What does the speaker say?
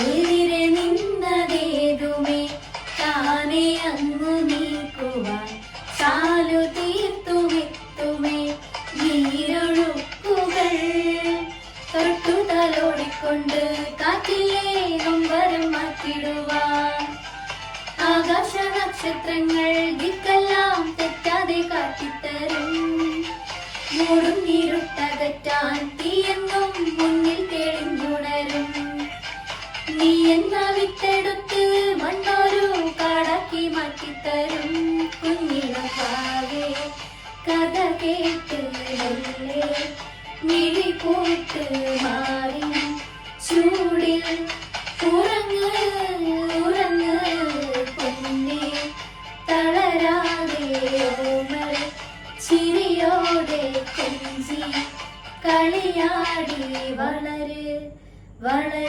എതിരെ നിന്നതേതുമേ താനെ അങ്ങു നീക്കുവാൻ ചാലു തീർത്തുമെത്തുമേ നീരൊഴുക്കുകൾ തൊട്ടു തലോടിക്കൊണ്ട് കാറ്റിലെ നൊമ്പരം മാറ്റിടുവാൻ ആകാശ നക്ഷത്രങ്ങൾ ദിക്കെല്ലാം തെറ്റാതെ കാട്ടിത്തരും മൂടും നീരുട്ടകറ്റാൻ തീയെന്നും മുന്നിൽ തെളിഞ്ഞുണരും നീ എന്ന വിത്തെടുത്ത് മണ്ണൊരു കാടാക്കി മാറ്റിത്തരും കുഞ്ഞിടപ്പാകെ കഥ കേട്ട് മെല്ലെ മിഴി കൂട്ട് മാറി ചൂടിൽ ഉറങ്ങ് ഉറങ്ങ് പൊന്നെ തളരാതെ ഓമൽ ചിരിയോടെ കൊഞ്ചി കളിയാടി വളര് വളര്